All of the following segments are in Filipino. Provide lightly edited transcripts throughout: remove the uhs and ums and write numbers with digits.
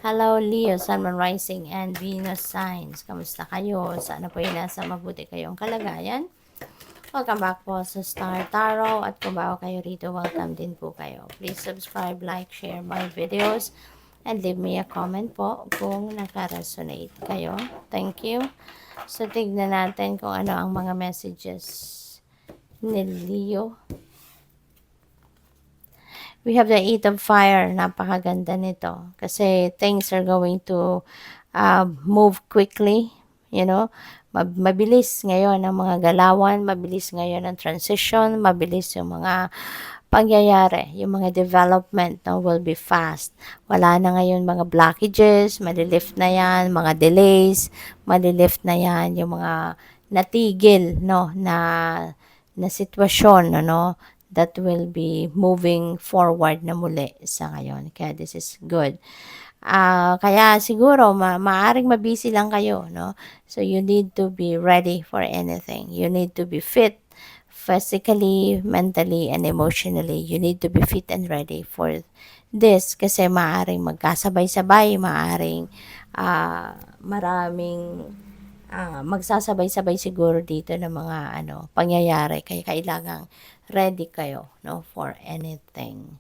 Hello Leo, Sun, Moon, Rising, and Venus signs. Kamusta kayo? Sana po yung nasa mabuti kayong kalagayan. Welcome back po sa Star Tarot. At kung bago kayo rito, welcome din po kayo. Please subscribe, like, share my videos, and leave me a comment po kung naka-resonate kayo. Thank you. So, tignan natin kung ano ang mga messages ni Leo. We have the Eight of Fire. Napakaganda nito. Kasi things are going to move quickly. You know, mabilis ngayon ang mga galawan, mabilis ngayon ang transition, mabilis yung mga pangyayari, yung mga development no, will be fast. Wala na ngayon mga blockages, malilift na yan, mga delays, malilift na yan, yung mga natigil no, na sitwasyon, ano, that will be moving forward na muli sa ngayon. Kaya this is good. Kaya siguro maaring mabisi lang kayo, no? So you need to be ready for anything. You need to be fit physically, mentally, and emotionally. You need to be fit and ready for this kasi maaring magkasabay-sabay, maaring maraming magsasabay-sabay siguro dito ng mga pangyayari kaya kailangang ready kayo no for anything.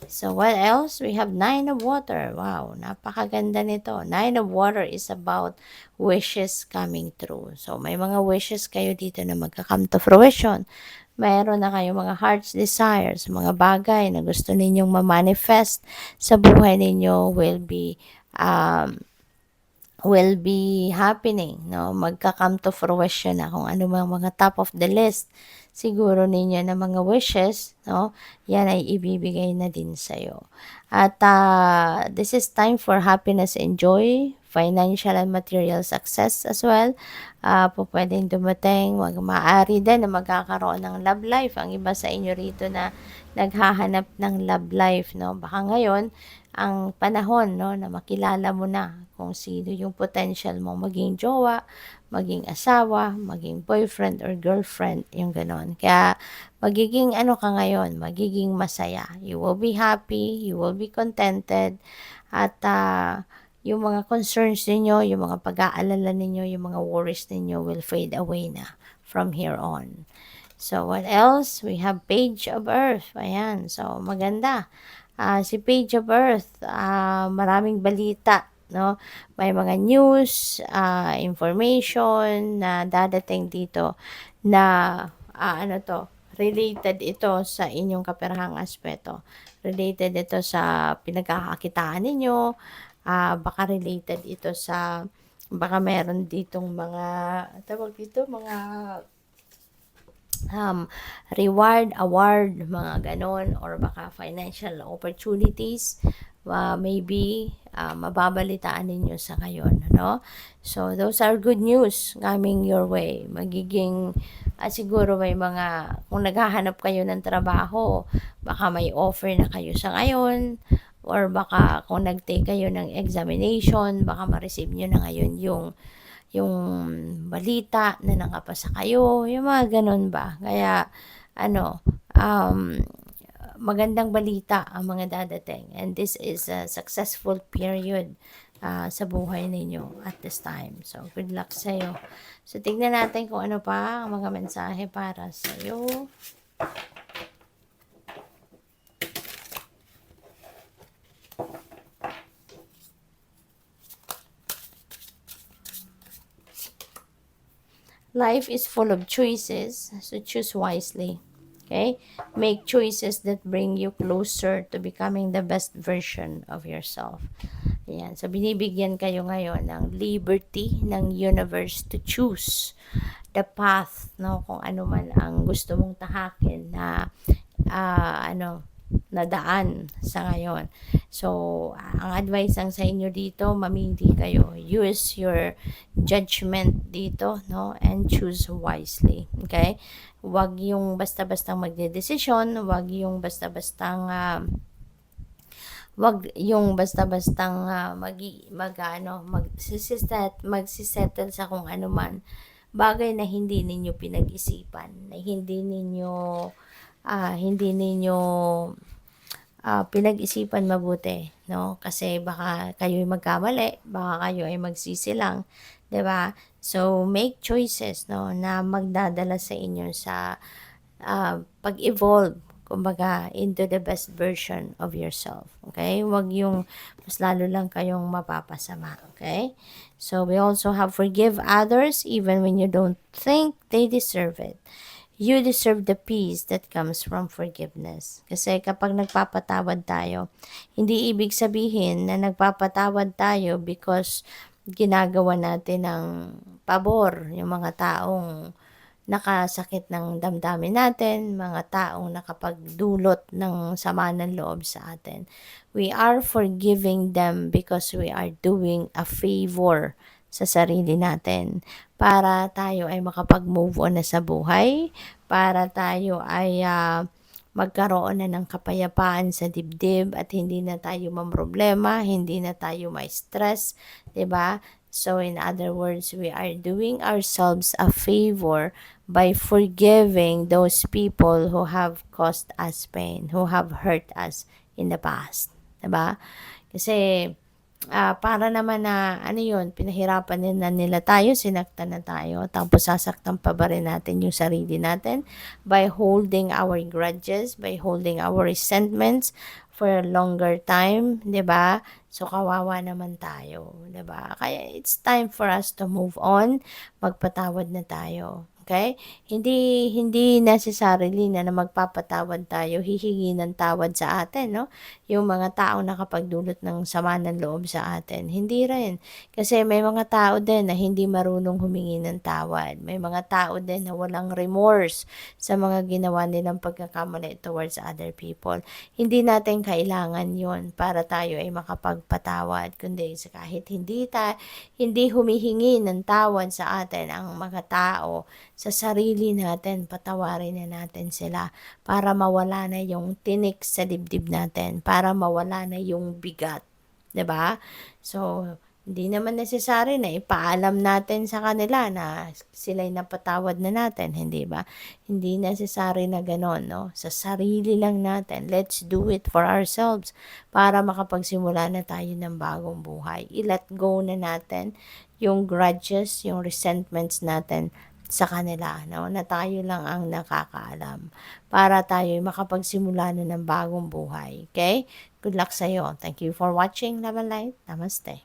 So what else? We have Nine of Water. Wow, napakaganda nito. Nine of Water is about wishes coming true. So may mga wishes kayo dito na magka-come to fruition. Mayroon na kayo mga heart's desires, mga bagay na gusto ninyong ma-manifest sa buhay ninyo will be happening, no? Magka-come to fruition na kung ano mga top of the list siguro ninyo na mga wishes, no? Yan ay ibibigay na din sa'yo. At this is time for happiness and joy, financial and material success as well. Po pwedeng dumating, maaari din na magkakaroon ng love life. Ang iba sa inyo rito na naghahanap ng love life, no? Baka ngayon, ang panahon no na makilala mo na kung sino yung potential mo maging jowa, maging asawa, maging boyfriend or girlfriend, yung ganon. Kaya magiging ka ngayon, magiging masaya. You will be happy, you will be contented, at yung mga concerns ninyo, yung mga pag-aalala ninyo, yung mga worries ninyo will fade away na from here on. So, what else? We have Page of Earth. Ayan. So, maganda. Si Page of Earth, maraming balita, no? May mga news, information na dadating dito na related ito sa inyong kaperahang aspeto. Related ito sa pinagkakakitaan ninyo, baka related ito sa baka meron ditong mga mga reward, award, mga ganon, or baka financial opportunities, maybe mababalitaan ninyo sa ngayon, no? So, those are good news coming your way. Magiging, siguro may mga, kung naghahanap kayo ng trabaho, baka may offer na kayo sa ngayon, or baka kung nag-take kayo ng examination, baka ma-receive nyo na ngayon yung balita na nakapasa kayo, yung mga ganun ba. Kaya, magandang balita ang mga dadating. And this is a successful period sa buhay ninyo at this time. So, good luck sa'yo. So, tignan natin kung ano pa ang mga mensahe para sa'yo. Life is full of choices, so choose wisely. Okay? Make choices that bring you closer to becoming the best version of yourself. Ayan. So, binibigyan kayo ngayon ng liberty ng universe to choose the path, no? Kung ano man ang gusto mong tahakin na, na daan sa ngayon. So, ang advice lang sa inyo dito, mamili kayo. Use your judgment dito, no? And choose wisely. Okay? Huwag yung basta-bastang magdedesisyon, huwag yung basta-bastang magsisettle sa kung ano man bagay na hindi ninyo pinag-isipan, na hindi ninyo pinag-isipan mabuti, 'no? Kasi baka kayo'y magkamali, baka kayo ay magsisi lang, 'di ba? So, make choices, 'no, na magdadala sa inyo sa pag-evolve, kumbaga, into the best version of yourself, okay? Huwag yung mas lalo lang kayong mapapasama, okay? So, we also have forgive others even when you don't think they deserve it. You deserve the peace that comes from forgiveness. Kasi kapag nagpapatawad tayo, hindi ibig sabihin na nagpapatawad tayo because ginagawa natin ng pabor yung mga taong nakasakit ng damdamin natin, mga taong nakapagdulot ng sama ng loob sa atin. We are forgiving them because we are doing a favor sa sarili natin para tayo ay makapag-move on na sa buhay, para tayo ay magkaroon na ng kapayapaan sa dibdib at hindi na tayo mamroblema, hindi na tayo ma-stress, 'di ba? So in other words, we are doing ourselves a favor by forgiving those people who have caused us pain, who have hurt us in the past, 'di ba? Kasi para naman na ano 'yun, pinahirapan din na nila tayo, sinaktan na tayo, tapos sasaktan pa ba rin natin yung sarili natin by holding our grudges, by holding our resentments for a longer time, 'di ba? So kawawa naman tayo, 'di ba? Kaya it's time for us to move on, magpatawad na tayo. Okay? Hindi hindi necessarily na magpapatawad tayo, hihingi ng tawad sa atin, no? Yung mga taong nakapagdulot ng sama ng loob sa atin. Hindi rin. Kasi may mga tao din na hindi marunong humingi ng tawad. May mga tao din na walang remorse sa mga ginawa nilang pagkakamali towards other people. Hindi natin kailangan yon para tayo ay makapagpatawad. Kundi kahit hindi humihingi ng tawad sa atin ang mga tao, sa sarili natin, patawarin na natin sila para mawala na yung tinik sa dibdib natin, para mawala na yung bigat, 'di ba? So, hindi naman necessary na ipaalam natin sa kanila na sila'y napatawad na natin, hindi ba? Hindi necessary na gano'n, no? Sa sarili lang natin, let's do it for ourselves para makapagsimula na tayo ng bagong buhay. I-let go na natin yung grudges, yung resentments natin sa kanila, no? Na tayo lang ang nakakaalam para tayo makapagsimula na ng bagong buhay. Okay? Good luck sa'yo. Thank you for watching. Love and light. Namaste.